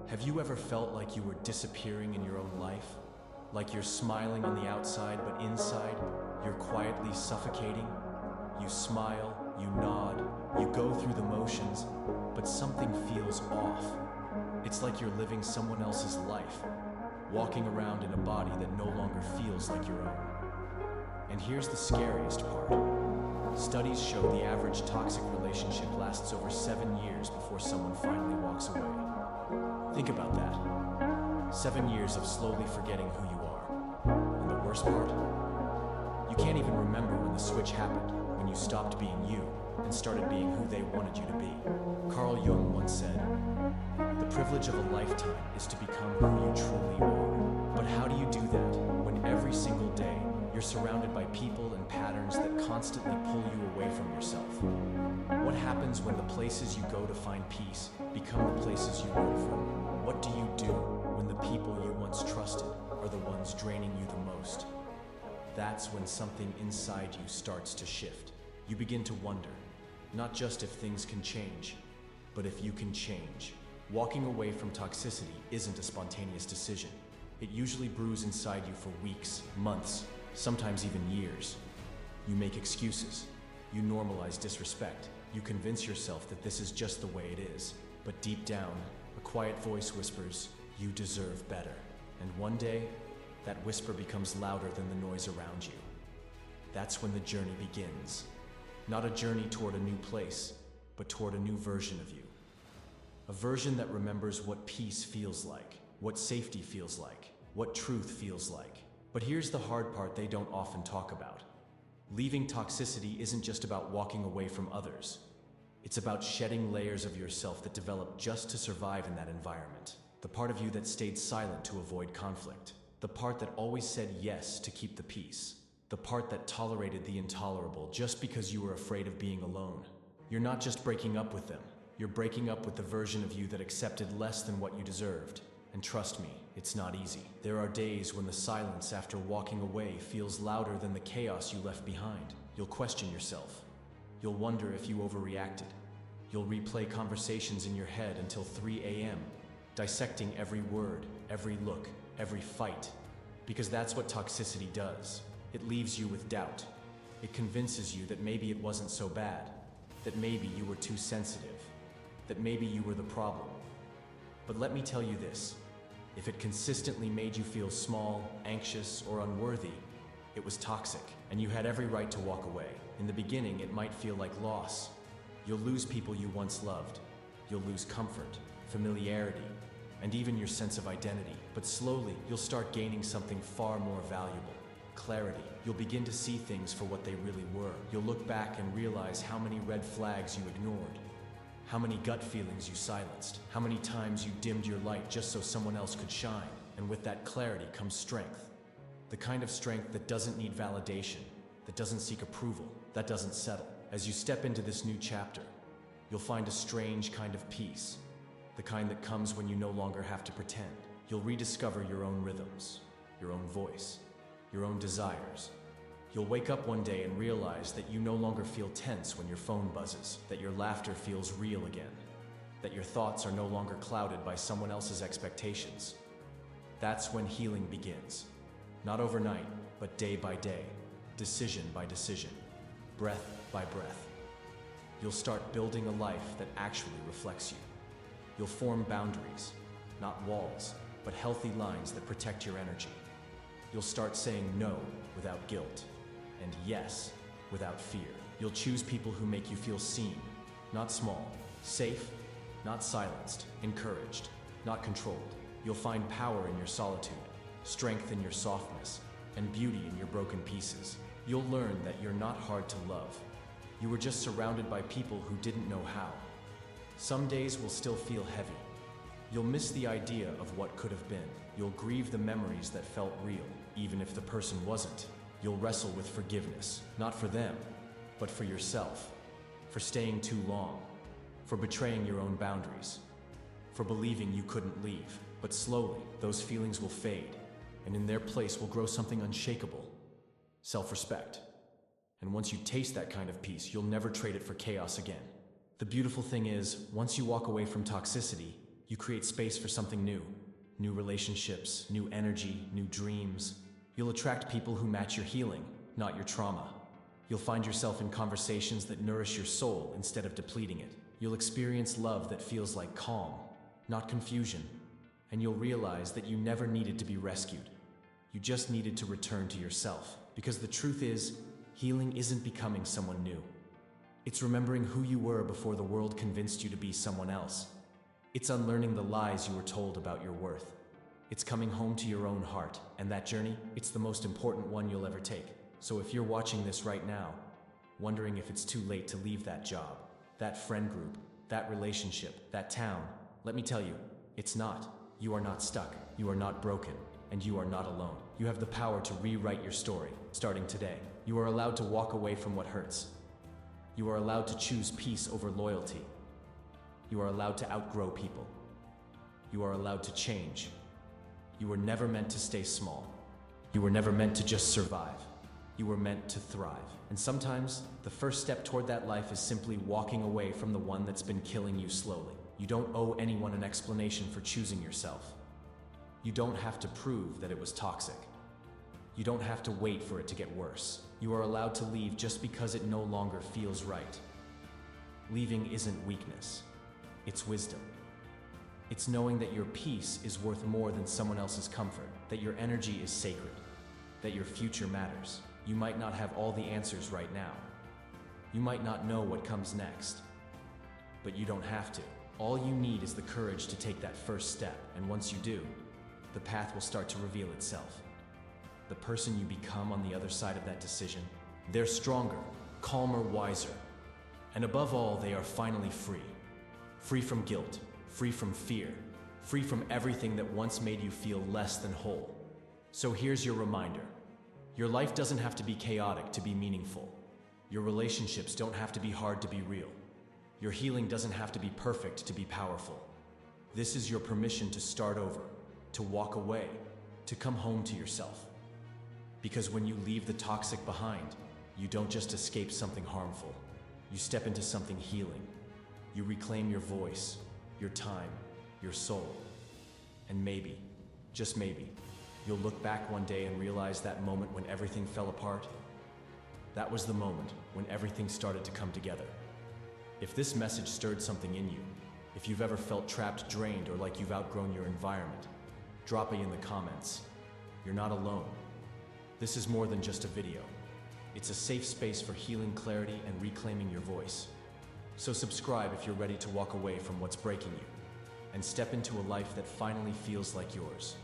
Have you ever felt like you were disappearing in your own life? Like you're smiling on the outside, but inside, you're quietly suffocating? You smile, you nod, you go through the motions, but something feels off. It's like you're living someone else's life, walking around in a body that no longer feels like your own. And here's the scariest part. Studies show the average toxic relationship lasts over 7 years before someone finally walks away. Think about that. 7 years of slowly forgetting who you are. And the worst part? You can't even remember when the switch happened, when you stopped being you and started being who they wanted you to be. Carl Jung once said, "The privilege of a lifetime is to become who you truly are." But how do you do that when every single day you're surrounded by people and patterns that constantly pull you away from yourself? What happens when the places you go to find peace become the places you run from? What do you do when the people you once trusted are the ones draining you the most? That's when something inside you starts to shift. You begin to wonder, not just if things can change, but if you can change. Walking away from toxicity isn't a spontaneous decision. It usually brews inside you for weeks, months, sometimes even years. You make excuses. You normalize disrespect. You convince yourself that this is just the way it is. But deep down, a quiet voice whispers, "You deserve better." And one day, that whisper becomes louder than the noise around you. That's when the journey begins. Not a journey toward a new place, but toward a new version of you. A version that remembers what peace feels like, what safety feels like, what truth feels like. But here's the hard part they don't often talk about. Leaving toxicity isn't just about walking away from others. It's about shedding layers of yourself that develop just to survive in that environment. The part of you that stayed silent to avoid conflict. The part that always said yes to keep the peace. The part that tolerated the intolerable just because you were afraid of being alone. You're not just breaking up with them. You're breaking up with the version of you that accepted less than what you deserved. And trust me, it's not easy. There are days when the silence after walking away feels louder than the chaos you left behind. You'll question yourself. You'll wonder if you overreacted. You'll replay conversations in your head until 3 a.m., dissecting every word, every look, every fight. Because that's what toxicity does. It leaves you with doubt. It convinces you that maybe it wasn't so bad, that maybe you were too sensitive, that maybe you were the problem. But let me tell you this, if it consistently made you feel small, anxious, or unworthy, it was toxic, and you had every right to walk away. In the beginning, it might feel like loss. You'll lose people you once loved. You'll lose comfort, familiarity, and even your sense of identity. But slowly, you'll start gaining something far more valuable. Clarity. You'll begin to see things for what they really were. You'll look back and realize how many red flags you ignored. How many gut feelings you silenced. How many times you dimmed your light just so someone else could shine. And with that clarity comes strength. The kind of strength that doesn't need validation, that doesn't seek approval, that doesn't settle. As you step into this new chapter, you'll find a strange kind of peace. The kind that comes when you no longer have to pretend. You'll rediscover your own rhythms, your own voice, your own desires. You'll wake up one day and realize that you no longer feel tense when your phone buzzes, that your laughter feels real again, that your thoughts are no longer clouded by someone else's expectations. That's when healing begins. Not overnight, but day by day, decision by decision, breath by breath. You'll start building a life that actually reflects you. You'll form boundaries, not walls, but healthy lines that protect your energy. You'll start saying no without guilt, and yes without fear. You'll choose people who make you feel seen, not small, safe, not silenced, encouraged, not controlled. You'll find power in your solitude, strength in your softness, and beauty in your broken pieces. You'll learn that you're not hard to love. You were just surrounded by people who didn't know how. Some days will still feel heavy. You'll miss the idea of what could have been. You'll grieve the memories that felt real, even if the person wasn't. You'll wrestle with forgiveness, not for them, but for yourself, for staying too long, for betraying your own boundaries, for believing you couldn't leave. But slowly, those feelings will fade, and in their place will grow something unshakable, self-respect. And once you taste that kind of peace, you'll never trade it for chaos again. The beautiful thing is, once you walk away from toxicity, You create space for something new. New relationships, new energy, new dreams. You'll attract people who match your healing, not your trauma. You'll find yourself in conversations that nourish your soul instead of depleting it. You'll experience love that feels like calm, not confusion. And you'll realize that you never needed to be rescued. You just needed to return to yourself. Because the truth is, healing isn't becoming someone new. It's remembering who you were before the world convinced you to be someone else. It's unlearning the lies you were told about your worth. It's coming home to your own heart, and that journey, it's the most important one you'll ever take. So if you're watching this right now, wondering if it's too late to leave that job, that friend group, that relationship, that town, let me tell you, it's not. You are not stuck, you are not broken, and you are not alone. You have the power to rewrite your story, starting today. You are allowed to walk away from what hurts. You are allowed to choose peace over loyalty. You are allowed to outgrow people. You are allowed to change. You were never meant to stay small. You were never meant to just survive. You were meant to thrive. And sometimes, the first step toward that life is simply walking away from the one that's been killing you slowly. You don't owe anyone an explanation for choosing yourself. You don't have to prove that it was toxic. You don't have to wait for it to get worse. You are allowed to leave just because it no longer feels right. Leaving isn't weakness. It's wisdom. It's knowing that your peace is worth more than someone else's comfort, that your energy is sacred, that your future matters. You might not have all the answers right now. You might not know what comes next, but you don't have to. All you need is the courage to take that first step, and once you do, the path will start to reveal itself. The person you become on the other side of that decision, they're stronger, calmer, wiser, and above all, they are finally free. Free from guilt, free from fear, free from everything that once made you feel less than whole. So here's your reminder. Your life doesn't have to be chaotic to be meaningful. Your relationships don't have to be hard to be real. Your healing doesn't have to be perfect to be powerful. This is your permission to start over, to walk away, to come home to yourself. Because when you leave the toxic behind, you don't just escape something harmful. You step into something healing. You reclaim your voice, your time, your soul. And maybe, just maybe, you'll look back one day and realize that moment when everything fell apart. That was the moment when everything started to come together. If this message stirred something in you, if you've ever felt trapped, drained, or like you've outgrown your environment, drop it in the comments. You're not alone. This is more than just a video. It's a safe space for healing, clarity, and reclaiming your voice. So subscribe if you're ready to walk away from what's breaking you and step into a life that finally feels like yours.